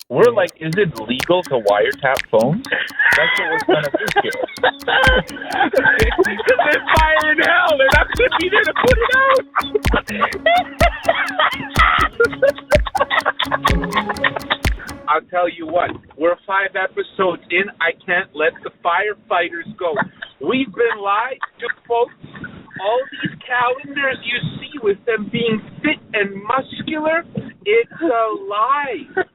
We're like, is it legal to wiretap phones? That's what we're trying to do here. Because there's fire in hell. They're not going to be there to put it out. I'll tell you what. We're 5 episodes in. I can't let the firefighters go. We've been lied to, folks. All these calendars you see with them being fit and muscular, it's a lie. It's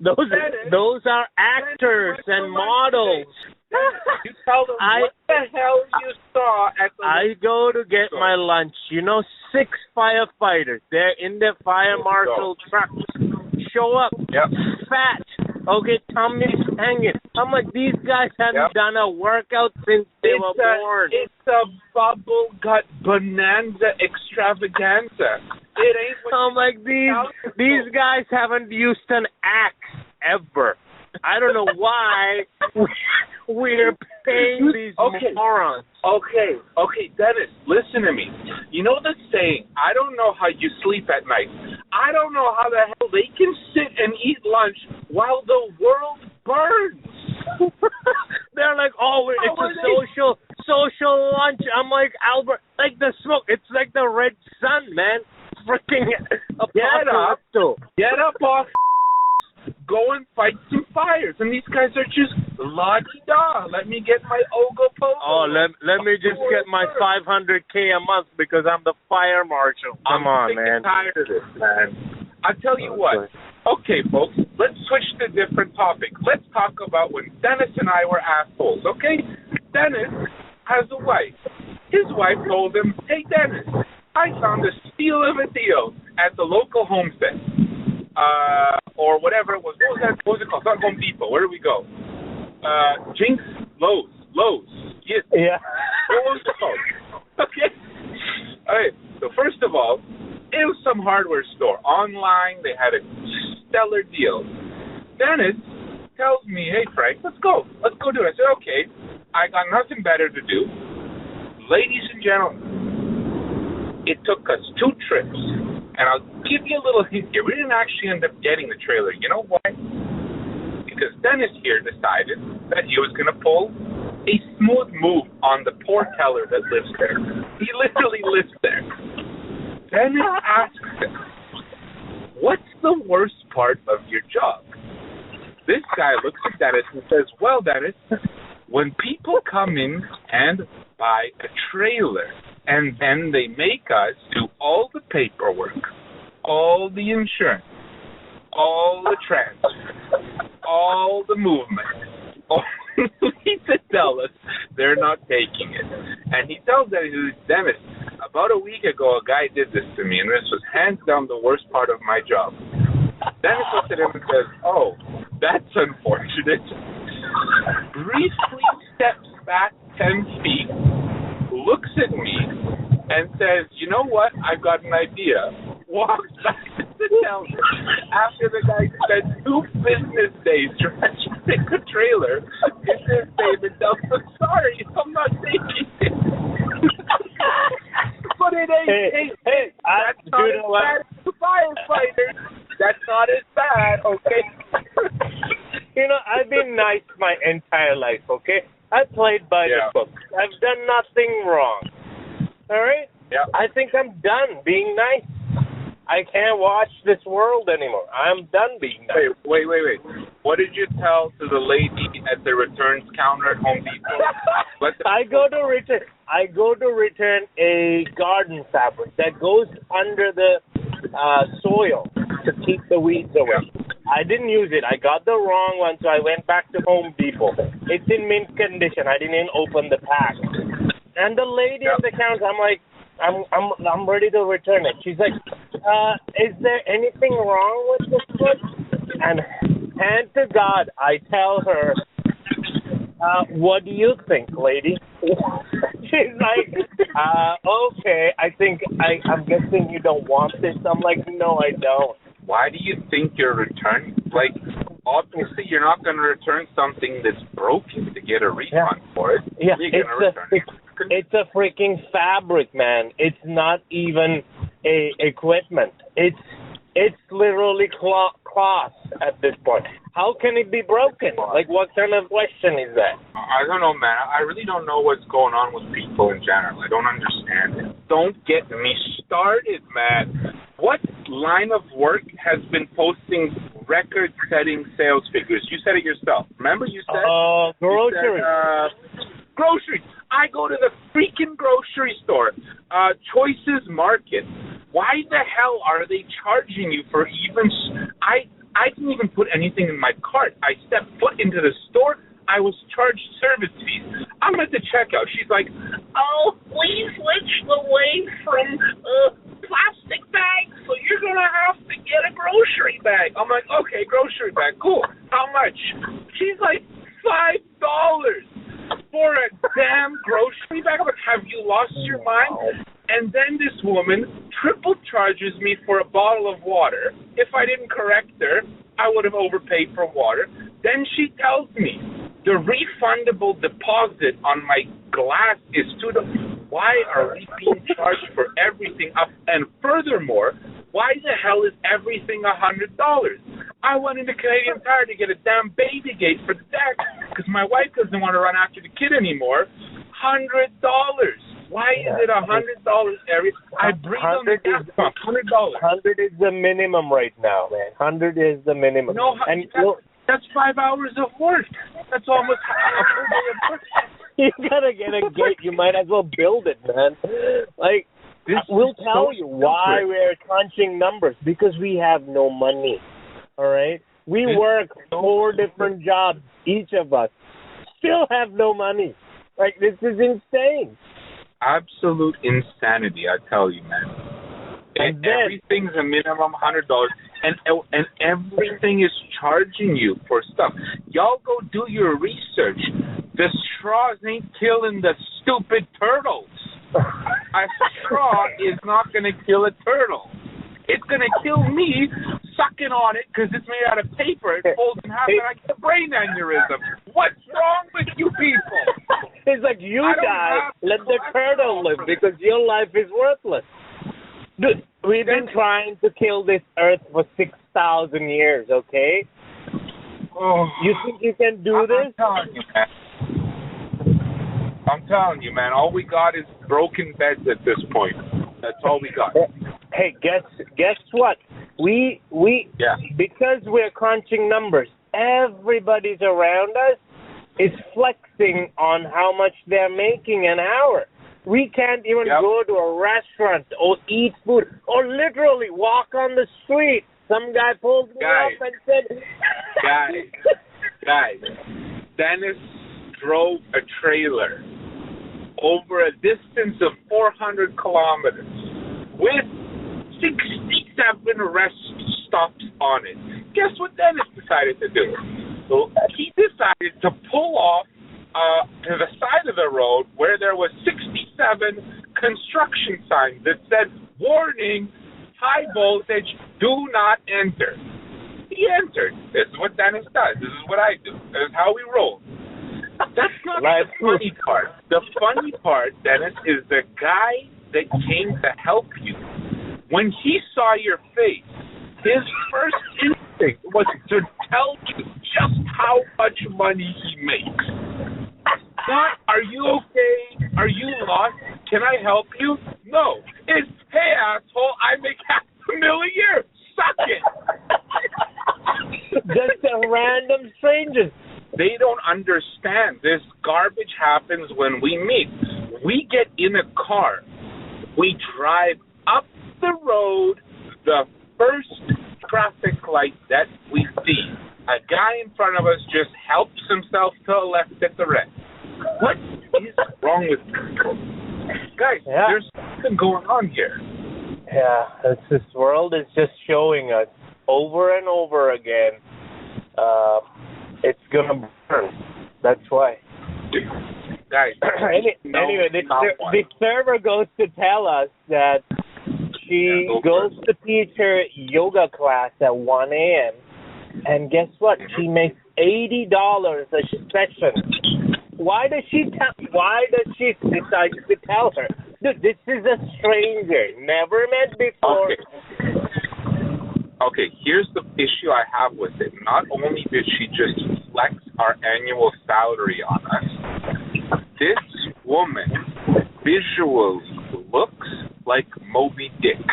a scam. Those are actors and models. You tell them what the hell you saw at the... I go to get my lunch. 6 firefighters. They're in their fire marshal trucks. Show up. Yep. Fat. Okay, tummy's hanging. I'm like, these guys haven't done a workout since they were born. It's a bubble gut bonanza extravaganza. It ain't what I'm like, these guys haven't used an axe ever. I don't know why we're paying these morons. Okay, Dennis, listen to me. You know the saying, I don't know how you sleep at night. I don't know how the hell they can sit and eat lunch while the world burns. They're like, it's a social lunch. I'm like, Albert, like the smoke. It's like the red sun, man. Freaking Get up off. Go and fight some fires. And these guys are just la-di-da. Let me get my Ogopogo. Oh, let me just get my $500K a month because I'm the fire marshal. Come on, man. I'm tired of this, man. I'll tell you what. Okay, folks, let's switch to a different topic. Let's talk about when Dennis and I were assholes, okay? Dennis has a wife. His wife told him, hey, Dennis, I found a steal of a deal at the local homestead. Or whatever it was. What was it called? Not Home Depot. Where did we go? Jinx? Lowe's. Yes. Yeah. What was it called? Okay. All right. So first of all, it was some hardware store. Online, they had a stellar deal. Dennis tells me, hey, Frank, let's go do it. I said, okay. I got nothing better to do. Ladies and gentlemen, it took us 2 trips. And I'll give you a little hint here. We didn't actually end up getting the trailer. You know why? Because Dennis here decided that he was going to pull a smooth move on the poor teller that lives there. He literally lives there. Dennis asks him, what's the worst part of your job? This guy looks at Dennis and says, well, Dennis, when people come in and buy a trailer, and then they make us do all the paperwork, all the insurance, all the transfer, all the movement, only to tell us they're not taking it. And he tells Dennis, about a week ago, a guy did this to me, and this was hands down the worst part of my job. Dennis looks at him and says, oh, that's unfortunate. Briefly steps back 10 feet, looks at me, and says, you know what, I've got an idea. Walks back to the teller after the guy spent 2 business days trying to pick a trailer in his name and tells him, sorry, I'm not taking it. But it ain't. Hey, that's not as bad as the firefighters. That's not as bad, okay? I've been nice my entire life, okay? I played by the book. I've done nothing wrong. All right? Yeah. I think I'm done being nice. I can't watch this world anymore. I'm done being nice. Wait. What did you tell to the lady at the returns counter at Home Depot? I go to return a garden fabric that goes under the soil to keep the weeds away. Yeah. I didn't use it. I got the wrong one, so I went back to Home Depot. It's in mint condition. I didn't open the pack. And the lady at the counter, I'm like, I'm ready to return it. She's like, is there anything wrong with this foot? And hand to God, I tell her, what do you think, lady? She's like, okay, I'm guessing you don't want this. I'm like, no, I don't. Why do you think you're returning? Like, obviously you're not going to return something that's broken to get a refund for it. Yeah, you're going to return it. It's a freaking fabric, man. It's not even a equipment. It's It's literally cloth at this point. How can it be broken? Like, what kind of question is that? I don't know, man. I really don't know what's going on with people in general. I don't understand it. Don't get me started, man. What line of work has been posting record-setting sales figures? You said it yourself. Remember you said? Groceries. Groceries. I go to the freaking grocery store, Choices Market. Why the hell are they charging you for even? I didn't even put anything in my cart. I stepped foot into the store. I was charged service fees. I'm at the checkout. She's like, "Oh, we switched away from plastic bags, so you're gonna have to get a grocery bag." I'm like, "Okay, grocery bag, cool. How much?" She's like, $5 for a damn grocery bag. I'm like, "Have you lost your mind?" And then this woman triple charges me for a bottle of water. If I didn't correct her, I would have overpaid for water. Then she tells me the refundable deposit on my glass is $2. Why are we being charged for everything up? And furthermore, why the hell is everything $100? I went into Canadian Tire to get a damn baby gate for the deck because my wife doesn't want to run after the kid anymore. $100. Why is it $100 every? I breathe on the gas pump. $100. 100 is the minimum right now, man. 100 is the minimum. No, and that's 5 hours of work. That's almost a full day of work. You gotta get a gate. You might as well build it, man. Like, we'll tell you why we're crunching numbers, because we have no money. All right, we work 4 different jobs, each of us, still have no money. Like, this is insane. Absolute insanity, I tell you, man. And everything's a minimum $100, and everything is charging you for stuff. Y'all go do your research. The straws ain't killing the stupid turtles. A straw is not going to kill a turtle. It's going to kill me sucking on it because it's made out of paper. It folds in half and I get a brain aneurysm. What's wrong with you people? It's like, you die, let the turtle live because your life is worthless. Dude, we've been trying to kill this earth for 6,000 years, okay? Oh, you think you can do this? I'm telling you, man. All we got is broken beds at this point. That's all we got. Hey, guess what? We because we're crunching numbers, everybody's around us is flexing on how much they're making an hour. We can't even go to a restaurant or eat food or literally walk on the street. Some guy pulled me up and said, Guys, Dennis drove a trailer over a distance of 400 kilometers with 67 rest stops on it. Guess what Dennis decided to do? So he decided to pull off to the side of the road where there was 67 construction signs that said, "Warning, high voltage, do not enter." He entered. This is what Dennis does. This is what I do. This is how we roll. That's not the funny part. The funny part, Dennis, is the guy that came to help you. When he saw your face, his first instinct was to tell you just how much money he makes. Not, "Are you okay? Are you lost? Can I help you?" No. It's, "Hey, asshole, I make $500,000 a year. Suck it." Just a random strangers. They don't understand. This garbage happens when we meet. We get in a car. We drive up the road, the first traffic light that we see. A guy in front of us just helps himself to the left at the red. What is wrong with people? Guys, there's something going on here. Yeah, this world is just showing us over and over again. It's gonna burn. That's why. Guys, anyway, the server goes to tell us that she goes to teach her yoga class at 1 a.m. And guess what? She makes $80 a session. Why does she decide to tell her? Dude, this is a stranger, never met before. Okay, here's the issue I have with it. Not only did she just flex our annual salary on us, this woman visually looks like Moby Dick.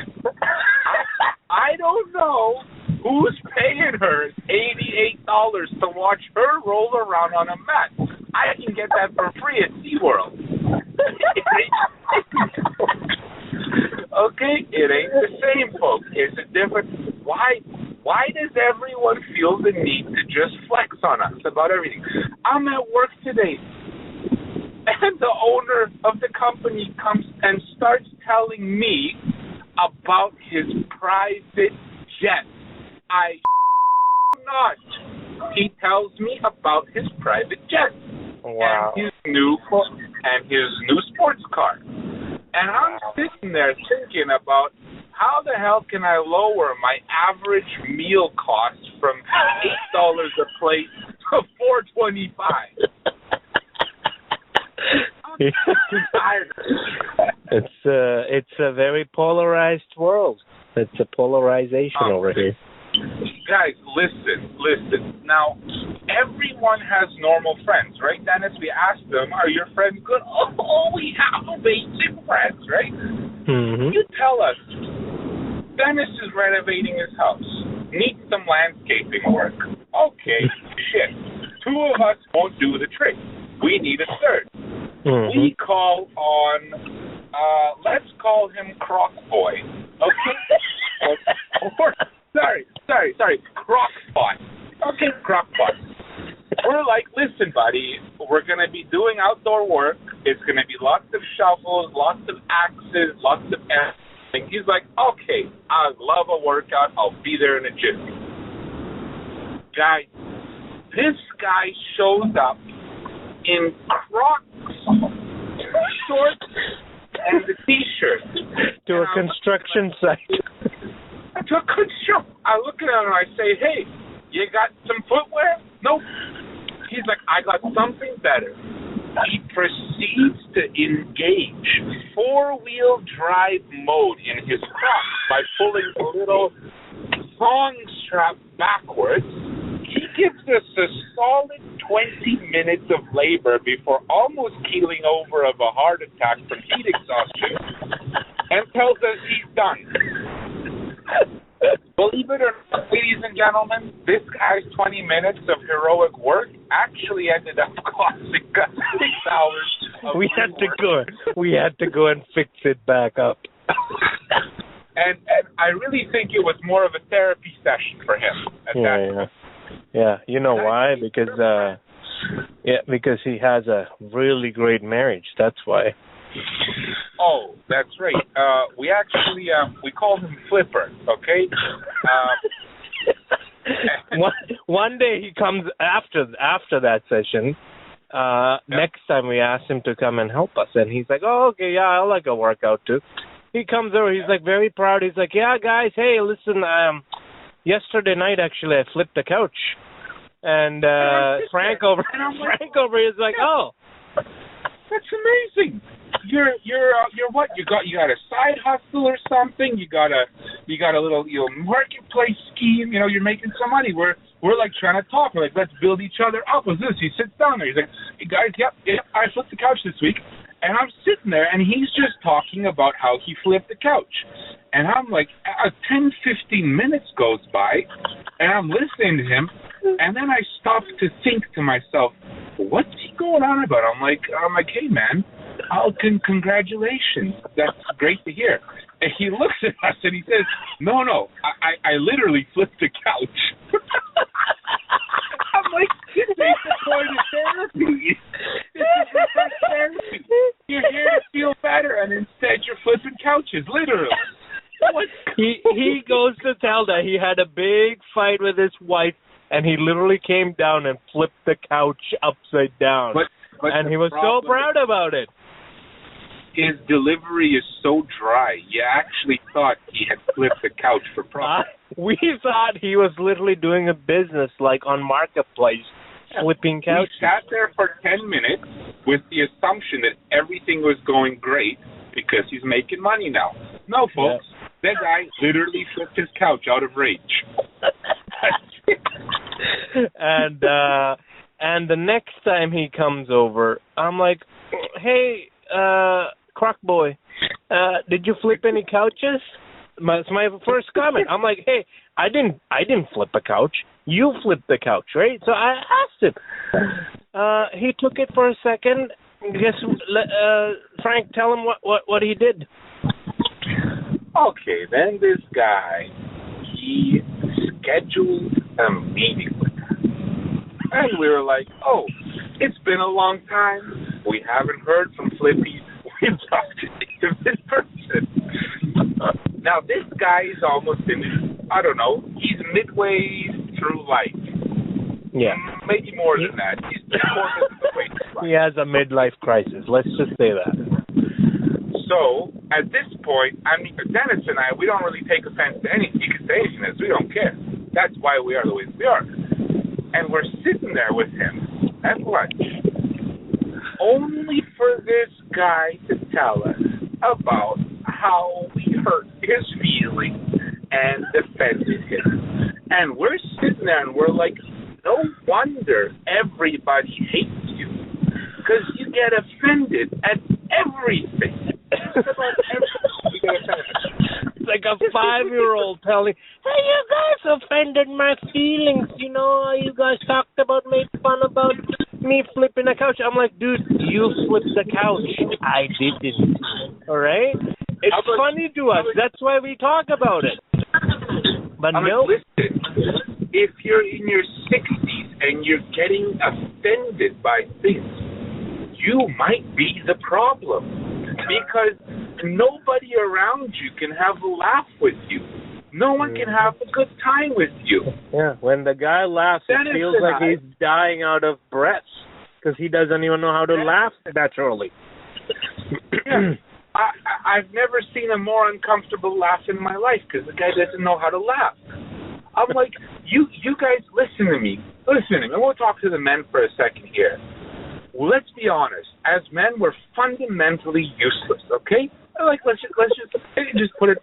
I don't know who's paying her $88 to watch her roll around on a mat. I can get that for free at SeaWorld. Okay, it ain't the same, folks. It's a different. Why does everyone feel the need to just flex on us about everything? I'm at work today, and the owner of the company comes and starts telling me about his private jet. I not. He tells me about his private jet. Wow. And his new sports car. And I'm sitting there thinking about how the hell can I lower my average meal cost from $8 a plate to $4.25. It's a very polarized world. It's a polarization over here. Guys, listen. Now, everyone has normal friends, right, Dennis? We asked them, are your friends good? Oh, we have amazing friends, right? Mm-hmm. You tell us, Dennis is renovating his house. Needs some landscaping work. Okay, shit. Two of us won't do the trick. We need a third. Mm-hmm. We call on, let's call him Croc Boy, okay? Sorry, Croc Pot. Okay, Croc Pot. We're like, listen, buddy, we're going to be doing outdoor work. It's going to be lots of shovels, lots of axes, lots of everything. He's like, okay, I love a workout. I'll be there in a jiffy. Guy, this guy shows up in Crocs, shorts, and the T-shirt. To a construction site. I look at him and I say, hey, you got some footwear? Nope. He's like, I got something better. He proceeds to engage four-wheel drive mode in his Crocs by pulling the little thong strap backwards. He gives us a solid 20 minutes of labor before almost keeling over of a heart attack from heat exhaustion and tells us he's done. Believe it or not, ladies and gentlemen, this guy's 20 minutes of heroic work actually ended up costing us 6 hours. We had to go and fix it back up. and I really think it was more of a therapy session for him at that point. Yeah, you know why? Because he has a really great marriage. That's why. Oh, that's right. We actually we called him Flipper. Okay. One day he comes after that session. Next time we asked him to come and help us, and he's like, "Oh, okay, yeah, I like a workout too." He comes over. He's like very proud. He's like, "Yeah, guys, hey, listen, yesterday night actually I flipped the couch." And Frank over is like, "Oh, that's amazing. You're what? You got a side hustle or something? You got a little marketplace scheme. You're making some money. We're like trying to talk. We're like, let's build each other up. What's this?" He sits down there. He's like, "Hey guys, yep, I flipped the couch this week." And I'm sitting there, and he's just talking about how he flipped the couch. And I'm like, 10, 15 minutes goes by, and I'm listening to him, and then I stop to think to myself, what's he going on about? I'm like, hey, man, congratulations. That's great to hear. And he looks at us, and he says, no, I literally flipped the couch. I'm like, this ain't the point of therapy. This is reverse therapy. You're here to feel better, and instead you're flipping couches, literally. He goes to tell that he had a big fight with his wife, and he literally came down and flipped the couch upside down. And he was so proud about it. His delivery is so dry, you actually thought he had flipped the couch for profit. We thought he was literally doing a business like on Marketplace, flipping couches. We sat there for 10 minutes with the assumption that everything was going great because he's making money now. No, folks. That guy literally flipped his couch out of rage. and the next time he comes over, I'm like, hey, Croc boy, did you flip any couches? That's my first comment. I'm like, hey, I didn't flip a couch. You flipped the couch, right? So I asked him. He took it for a second. Frank, tell him what he did. Okay, then this guy, he scheduled a meeting with us. And we were like, oh, it's been a long time. We haven't heard from Flippy. We've talked to him in person. Now, this guy is almost I don't know, he's midway through life. Yeah. Maybe more than that. He's more than the way through life. He has a midlife crisis. Let's just say that. So, at this point, I mean, Dennis and I, we don't really take offense to anything. You can say anything to us. We don't care. That's why we are the way we are. And we're sitting there with him at lunch, only for this guy to tell us about how we hurt his feelings and defended him. And we're sitting there and we're like, no wonder everybody hates you, because you get offended at everything. It's like a 5-year-old telling, hey, you guys offended my feelings. You know, you guys made fun about me flipping a couch. I'm like, dude, you flipped the couch. I didn't. All right? It's funny to us. That's why we talk about it. But no. Listen, if you're in your 60s and you're getting offended by things, you might be the problem. Because nobody around you can have a laugh with you. No one can have a good time with you. Yeah, when the guy laughs, it feels like he's dying out of breath because he doesn't even know how to laugh naturally. Yeah. I've never seen a more uncomfortable laugh in my life because the guy doesn't know how to laugh. I'm like, you guys, listen to me. Listen to me. We'll talk to the men for a second here. Let's be honest. As men, we're fundamentally useless. Okay? Like let's just put it.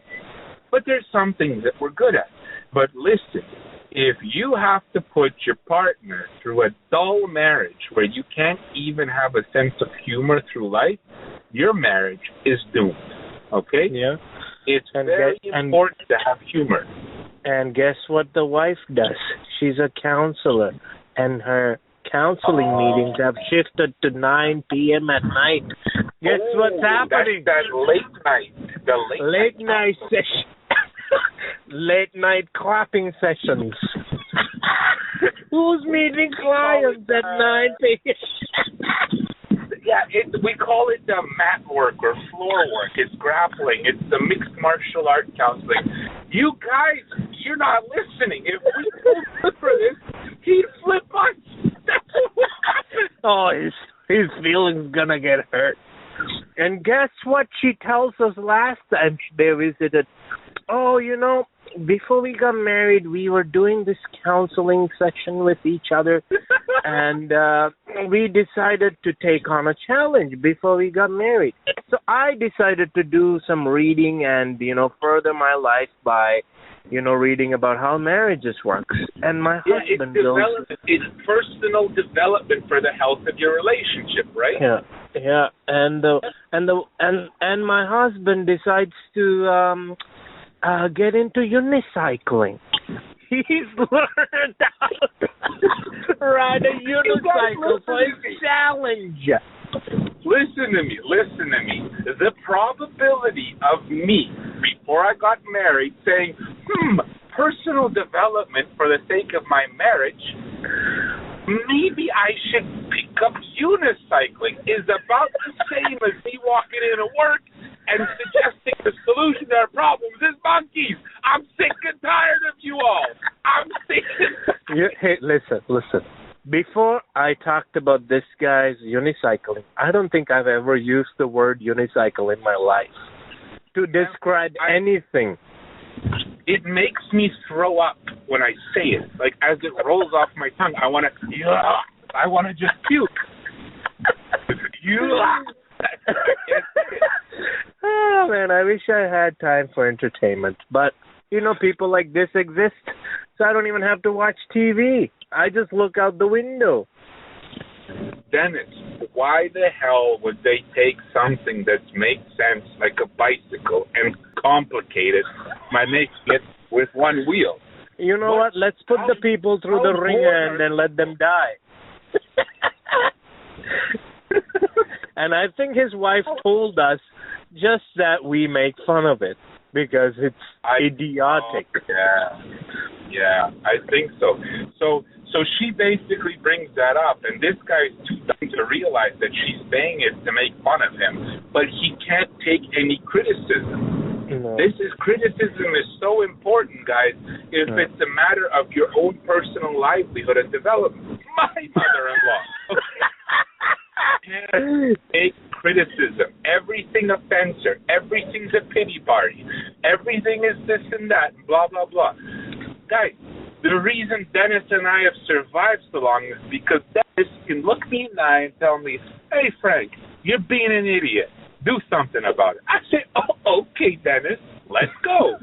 But there's some things that we're good at. But listen, if you have to put your partner through a dull marriage where you can't even have a sense of humor through life, your marriage is doomed. Okay? Yeah. It's very important to have humor. And guess what the wife does? She's a counselor, and her counseling meetings have shifted to 9 p.m. at night. Guess what's happening? That's that late night. The late night session. Late night clapping sessions. Who's meeting clients at 9 p.m.? Yeah, we call it mat work or floor work. It's grappling. It's the mixed martial art counseling. You guys, you're not listening. If we flip for this, he'd flip us. That's what would happen. Oh, his feelings gonna get hurt. And guess what she tells us last time they visited? Oh, you know, before we got married, we were doing this counseling session with each other, and we decided to take on a challenge before we got married. So I decided to do some reading and, further my life by, reading about how marriages works. And my husband it's personal development for the health of your relationship, right? Yeah. And my husband decides to get into unicycling. He's learned how to ride a unicycle for a challenge. Listen to me. The probability of me, before I got married, saying, personal development for the sake of my marriage, maybe I should pick up unicycling, is about the same as me walking into work and suggesting the solution to our problems is monkeys. I'm sick and tired of you all. I'm sick and tired. Hey, listen. Before I talked about this guy's unicycling, I don't think I've ever used the word unicycle in my life to describe anything. It makes me throw up when I say it. Like, as it rolls off my tongue, I want to just puke. Oh, man, I wish I had time for entertainment. But, people like this exist, so I don't even have to watch TV. I just look out the window. Dennis, why the hell would they take something that makes sense, like a bicycle, and complicate it by making it with one wheel? You know what? Let's put the people through the ringer and then let them die. And I think his wife told us just that we make fun of it because it's idiotic. Yeah, I think so. So she basically brings that up, and this guy's too dumb to realize that she's saying it to make fun of him, but he can't take any criticism. No. Criticism is so important, guys, if it's a matter of your own personal livelihood and development. My mother-in-law can't take criticism. Everything offends her. Everything's a pity party. Everything is this and that, blah, blah, blah. Guys, the reason Dennis and I have survived so long is because Dennis can look me in the eye and tell me, hey, Frank, you're being an idiot. Do something about it. I say, oh, okay, Dennis, let's go.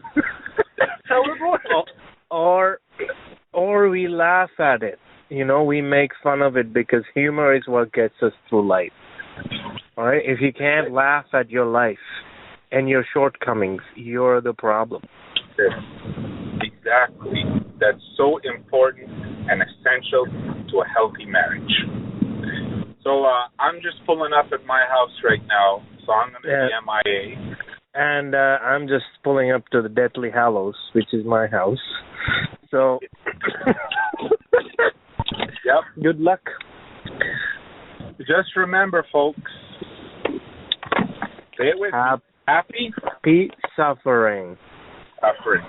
That's how it works. Or we laugh at it. We make fun of it because humor is what gets us through life. All right? If you can't laugh at your life and your shortcomings, you're the problem. Exactly. That's so important and essential to a healthy marriage. So I'm just pulling up at my house right now, so I'm going to be MIA. And I'm just pulling up to the Deathly Hallows, which is my house. So, yep. Good luck. Just remember, folks, say it with me. Happy suffering. Suffering.